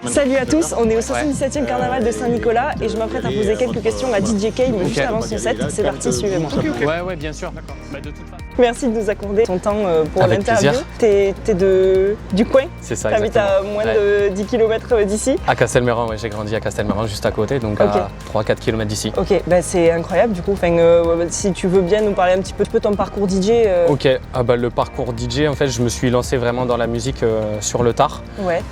Salut à tous, on est au 77e carnaval de Saint-Nicolas et je m'apprête à poser quelques questions à DJ Kame juste avant son set. C'est parti, suivez-moi. Ouais, bien sûr. Bah, de toute façon. Merci de nous accorder ton temps pour Avec l'interview. T'es du coin? C'est ça, T'habites à moins de 10 km d'ici? À Castelmayran, ouais, j'ai grandi à Castelmayran, juste à côté, donc à 3-4 km d'ici. Ok, bah c'est incroyable du coup. Enfin, si tu veux bien nous parler un petit peu de ton parcours DJ. Ok, le parcours DJ, en fait, je me suis lancé vraiment dans la musique sur le tard. Ouais.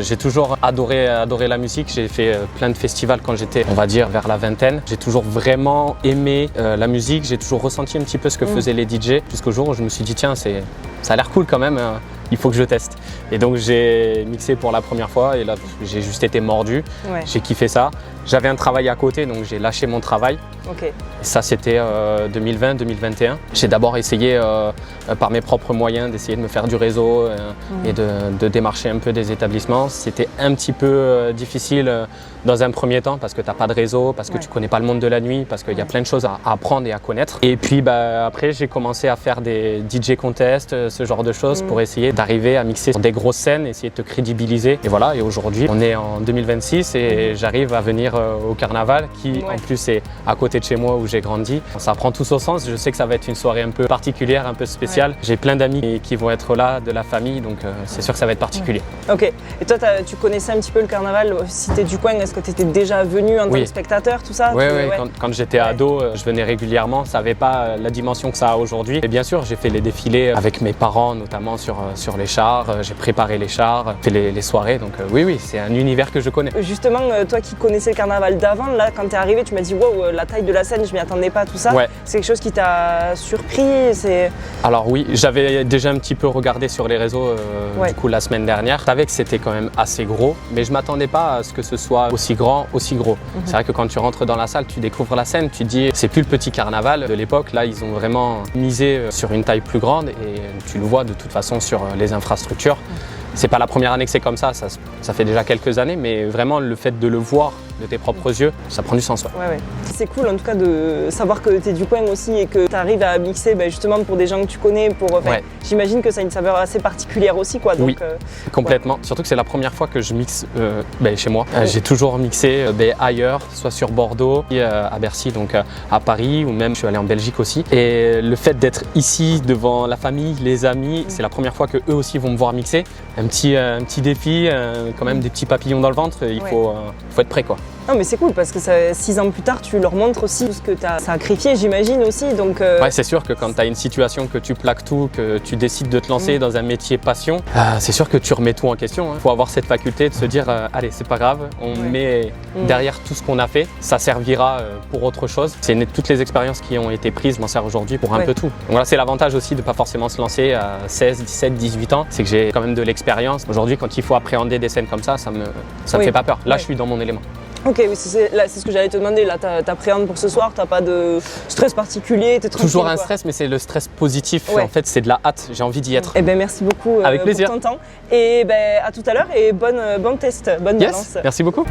J'ai toujours adoré la musique. J'ai fait plein de festivals quand j'étais, on va dire, vers la vingtaine. J'ai toujours vraiment aimé la musique. J'ai toujours ressenti un petit peu ce que faisaient les DJ, jusqu'au jour où je me suis dit, tiens, ça a l'air cool quand même. Il faut que je teste. Et donc j'ai mixé pour la première fois et là j'ai juste été mordu. Ouais. J'ai kiffé ça. J'avais un travail à côté donc j'ai lâché mon travail. Okay. Et ça c'était 2020-2021. J'ai d'abord essayé par mes propres moyens d'essayer de me faire du réseau et de démarcher un peu des établissements. C'était un petit peu difficile dans un premier temps parce que tu n'as pas de réseau, parce que tu ne connais pas le monde de la nuit, parce qu'il y a plein de choses à apprendre et à connaître. Et puis après j'ai commencé à faire des DJ contests, ce genre de choses pour essayer d'arriver à mixer sur des grosses scènes, essayer de te crédibiliser. Et voilà, et aujourd'hui on est en 2026 et j'arrive à venir au carnaval qui en plus est à côté de chez moi où j'ai grandi. Ça prend tout son sens, je sais que ça va être une soirée un peu particulière, un peu spéciale. J'ai plein d'amis qui vont être là, de la famille, donc c'est sûr que ça va être particulier. Ok, et toi tu connaissais un petit peu le carnaval, si t'es du coin, est-ce que tu étais déjà venu en tant que spectateur, tout ça? Oui, quand j'étais ado, je venais régulièrement, ça n'avait pas la dimension que ça a aujourd'hui. Et bien sûr, j'ai fait les défilés avec mes parents, notamment sur les chars, j'ai préparé les chars, fait les soirées, donc oui, c'est un univers que je connais. Justement, toi qui connaissais le carnaval d'avant, là quand t'es arrivé, tu m'as dit wow, la taille de la scène, je m'y attendais pas, tout ça. C'est quelque chose qui t'a surpris? Alors oui, j'avais déjà un petit peu regardé sur les réseaux du coup la semaine dernière. Je savais que c'était quand même assez gros, mais je m'attendais pas à ce que ce soit aussi grand, aussi gros. C'est vrai que quand tu rentres dans la salle, tu découvres la scène, tu te dis c'est plus le petit carnaval de l'époque. Là, ils ont vraiment misé sur une taille plus grande et tu le vois de toute façon sur les infrastructures. C'est pas la première année que c'est comme ça fait déjà quelques années, mais vraiment le fait de le voir de tes propres yeux, ça prend du sens. Ouais. C'est cool en tout cas de savoir que tu es du coin aussi et que tu arrives à mixer justement pour des gens que tu connais. J'imagine que ça a une saveur assez particulière aussi. Donc, oui, complètement. Surtout que c'est la première fois que je mixe chez moi. J'ai toujours mixé ailleurs, soit sur Bordeaux, à Bercy, donc à Paris, ou même je suis allé en Belgique aussi. Et le fait d'être ici devant la famille, les amis, c'est la première fois que eux aussi vont me voir mixer. Un petit défi, quand même des petits papillons dans le ventre, il faut être prêt quoi. Non mais c'est cool parce que 6 ans plus tard, tu leur montres aussi tout ce que tu as sacrifié, j'imagine aussi. Donc, ouais, c'est sûr que quand tu as une situation que tu plaques tout, que tu décides de te lancer dans un métier passion, c'est sûr que tu remets tout en question. Il faut avoir cette faculté de se dire allez, c'est pas grave, on met derrière tout ce qu'on a fait, ça servira pour autre chose. C'est toutes les expériences qui ont été prises, je m'en sers aujourd'hui pour un peu tout. Donc voilà, c'est l'avantage aussi de ne pas forcément se lancer à 16, 17, 18 ans, c'est que j'ai quand même de l'expérience. Aujourd'hui, quand il faut appréhender des scènes comme ça me fait pas peur. Là, je suis dans mon élément. Ok, oui, c'est ce que j'allais te demander. Là, t'appréhendes pour ce soir, t'as pas de stress particulier, t'es tranquille. Toujours un stress, mais c'est le stress positif. En fait, c'est de la hâte. J'ai envie d'y être. Eh ben, merci beaucoup Avec plaisir. pour ton temps. Et à tout à l'heure et bon test, bonne balance. Merci beaucoup.